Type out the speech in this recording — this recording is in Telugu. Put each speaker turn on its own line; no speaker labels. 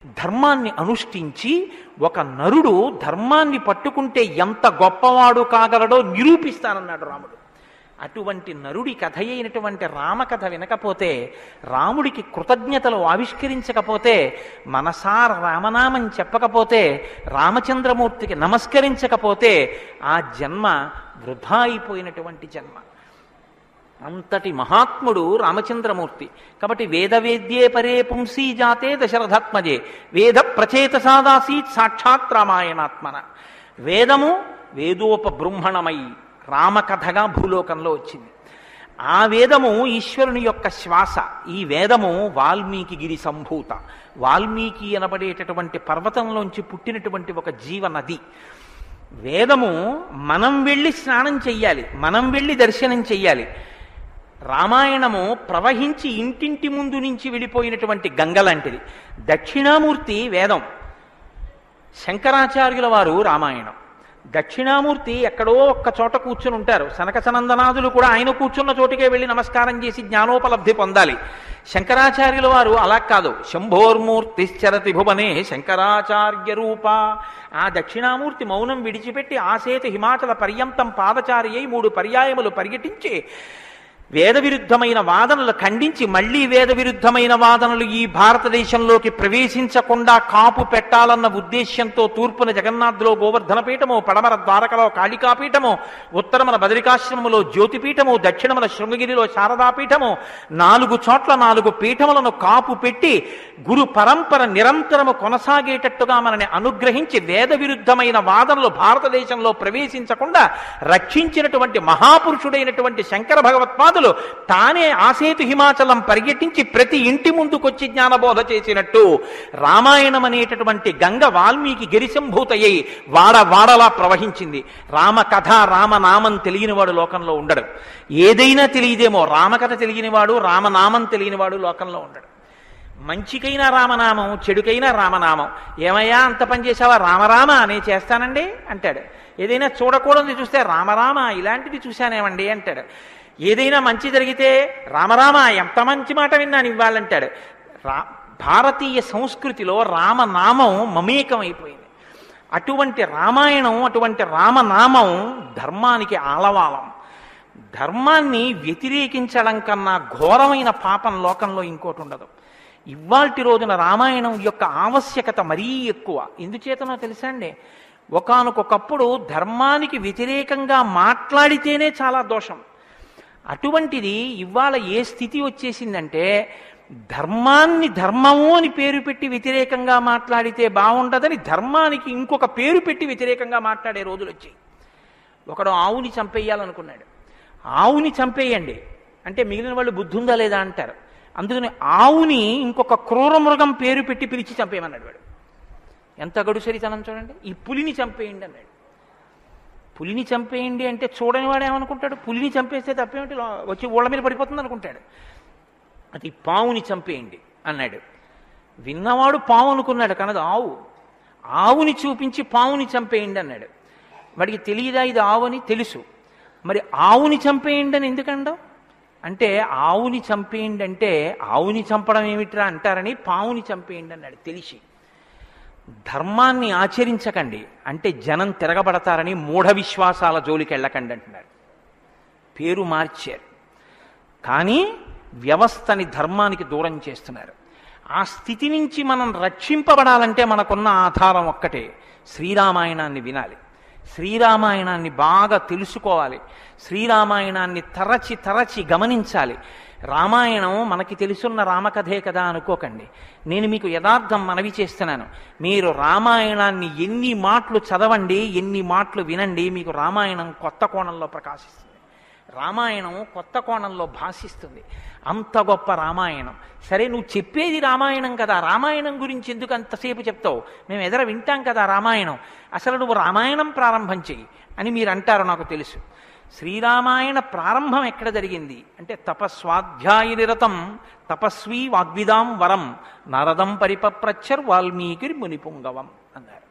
ధర్మాన్ని అనుష్ఠించి ఒక నరుడు ధర్మాన్ని పట్టుకుంటే ఎంత గొప్పవాడు కాగలడో నిరూపిస్తానన్నాడు రాముడు. అటువంటి నరుడి కథ అయినటువంటి రామకథ వినకపోతే, రాముడికి కృతజ్ఞతలు ఆవిష్కరించకపోతే, మనసార రామనామం చెప్పకపోతే, రామచంద్రమూర్తికి నమస్కరించకపోతే ఆ జన్మ వృధా అయిపోయినటువంటి జన్మ. అంతటి మహాత్ముడు రామచంద్రమూర్తి. కాబట్టి వేదవేద్యే పరే పుంసీ జాతే దశరథాత్మజే వేద ప్రచేతసాదాసీత్ సాక్షాత్ రామాయణాత్మన. వేదము వేదోపబృంహణమై రామకథగా భూలోకంలో వచ్చింది. ఆ వేదము ఈశ్వరుని యొక్క శ్వాస. ఈ వేదము వాల్మీకి గిరి సంభూత. వాల్మీకి అనబడేటటువంటి పర్వతంలోంచి పుట్టినటువంటి ఒక జీవనది. వేదము మనం వెళ్ళి స్నానం చెయ్యాలి, మనం వెళ్ళి దర్శనం చెయ్యాలి. రామాయణము ప్రవహించి ఇంటింటి ముందు నుంచి వెళ్ళిపోయినటువంటి గంగ లాంటిది. దక్షిణామూర్తి వేదం, శంకరాచార్యుల వారు రామాయణం. దక్షిణామూర్తి ఎక్కడో ఒక్క చోట కూర్చుని ఉంటారు. సనక సనందనాథులు కూడా ఆయన కూర్చున్న చోటుకే వెళ్ళి నమస్కారం చేసి జ్ఞానోపలబ్ధి పొందాలి. శంకరాచార్యుల వారు అలా కాదు. శంభోర్మూర్తిశ్చరతి భువనే శంకరాచార్య రూప. ఆ దక్షిణామూర్తి మౌనం విడిచిపెట్టి ఆసేతు హిమాచల పర్యంతం పాదచారి అయి 3 పర్యాయములు పర్యటించి వేద విరుద్ధమైన వాదనలు ఖండించి, మళ్లీ వేద విరుద్ధమైన వాదనలు ఈ భారతదేశంలోకి ప్రవేశించకుండా కాపు పెట్టాలన్న ఉద్దేశ్యంతో తూర్పున జగన్నాథ్లో గోవర్ధన పీఠము, పడమర ద్వారకలో కాళికాపీఠము, ఉత్తరమున బదరికాశ్రమములో జ్యోతిపీఠము, దక్షిణమున శృంగగిరిలో శారదాపీఠము, 4 చోట్ల 4 పీఠములను కాపు పెట్టి గురు పరంపర నిరంతరము కొనసాగేటట్టుగా మనని అనుగ్రహించి వేద విరుద్ధమైన వాదనలు భారతదేశంలో ప్రవేశించకుండా రక్షించినటువంటి మహాపురుషుడైనటువంటి శంకర భగవత్పాదులు తానే ఆసేతు హిమాచలం పర్యటించి ప్రతి ఇంటి ముందుకొచ్చి జ్ఞానబోధ చేసినట్టు రామాయణం అనేటటువంటి గంగ వాల్మీకి గిరిశంభూతయ్యి వాడవాడలా ప్రవహించింది. రామకథ రామనామం తెలియనివాడు లోకంలో ఉండడు. ఏదైనా తెలియదేమో, రామకథ తెలియనివాడు రామనామం తెలియనివాడు లోకంలో ఉండడు. మంచికైనా రామనామం, చెడుకైనా రామనామం. ఏమయ్యా అంత పని చేసావా? రామరామ అనే చేస్తానండి అంటాడు. ఏదైనా చూడకూడదు చూస్తే రామరామ ఇలాంటిది చూశానేమండి అంటాడు. ఏదైనా మంచి జరిగితే రామరామ ఎంత మంచి మాట విన్నాను ఇవ్వాలంటాడు. భారతీయ సంస్కృతిలో రామనామం మమేకం అయిపోయింది. అటువంటి రామాయణం, అటువంటి రామనామం ధర్మానికి ఆలవాలం. ధర్మాన్ని వ్యతిరేకించడం కన్నా ఘోరమైన పాపం లోకంలో ఇంకోటి ఉండదు. ఇవాల్టి రోజున రామాయణం యొక్క ఆవశ్యకత మరీ ఎక్కువ. ఎందుచేతనో తెలుసా అండి? ఒకానొకప్పుడు ధర్మానికి వ్యతిరేకంగా మాట్లాడితేనే చాలా దోషం. అటువంటిది ఇవాళ ఏ స్థితి వచ్చేసిందంటే, ధర్మాన్ని ధర్మము అని పేరు పెట్టి వ్యతిరేకంగా మాట్లాడితే బాగుండదని ధర్మానికి ఇంకొక పేరు పెట్టి వ్యతిరేకంగా మాట్లాడే రోజులు వచ్చాయి. ఒకడు ఆవుని చంపేయాలనుకున్నాడు. ఆవుని చంపేయండి అంటే మిగిలిన వాళ్ళు బుద్ధి ఉందా లేదా అంటారు. అందుకని ఆవుని ఇంకొక క్రూర మృగం పేరు పెట్టి పిలిచి చంపేయమన్నాడు వాడు. ఎంత గడుసరితనం చూడండి. ఈ పులిని చంపేయండి అన్నాడు. పులిని చంపేయండి అంటే చూడని వాడు ఏమనుకుంటాడు? పులిని చంపేస్తే తప్పేమిటి, వచ్చి ఊళ్ళ మీద పడిపోతుంది అనుకుంటాడు. అది పావుని చంపేయండి అన్నాడు. విన్నవాడు పావు అనుకున్నాడు, కానీ ఆవు. ఆవుని చూపించి పావుని చంపేయండి అన్నాడు. వాడికి తెలియదా ఇది ఆవుని? తెలుసు. మరి ఆవుని చంపేయండి అని ఎందుకంటావు అంటే, ఆవుని చంపేయండి అంటే ఆవుని చంపడం ఏమిట్రా అంటారని పావుని చంపేయండి అన్నాడు తెలిసి. ధర్మాన్ని ఆచరించకండి అంటే జనం తిరగబడతారని మూఢ విశ్వాసాల జోలికి వెళ్ళకండి అంటున్నారు. పేరు మార్చారు, కానీ వ్యవస్థని ధర్మానికి దూరం చేస్తున్నారు. ఆ స్థితి నుంచి మనం రక్షింపబడాలంటే మనకున్న ఆధారం ఒక్కటే, శ్రీరామాయణాన్ని వినాలి, శ్రీరామాయణాన్ని బాగా తెలుసుకోవాలి, శ్రీరామాయణాన్ని తరచి తరచి గమనించాలి. రామాయణం మనకి తెలుసున్న రామకథే కదా అనుకోకండి. నేను మీకు యథార్థం మనవి చేస్తున్నాను. మీరు రామాయణాన్ని ఎన్ని మాటలు చదవండి, ఎన్ని మాటలు వినండి, మీకు రామాయణం కొత్త కోణంలో ప్రకాశిస్తుంది. రామాయణం కొత్త కోణంలో భాషిస్తుంది. అంత గొప్ప రామాయణం. సరే, నువ్వు చెప్పేది రామాయణం కదా, రామాయణం గురించి ఎందుకు అంతసేపు చెప్తావు? మేము ఎదర వింటాం కదా రామాయణం. అసలు నువ్వు రామాయణం ప్రారంభం చెయ్యి అని మీరు అంటారు, నాకు తెలుసు. శ్రీరామాయణ ప్రారంభం ఎక్కడ జరిగింది అంటే, తపస్వాధ్యాయ నిరతం తపస్వీ వాగ్విదాం వరం నారదం పరిపప్రచ్చర్ వాల్మీకి మునిపుంగవం అన్నారు.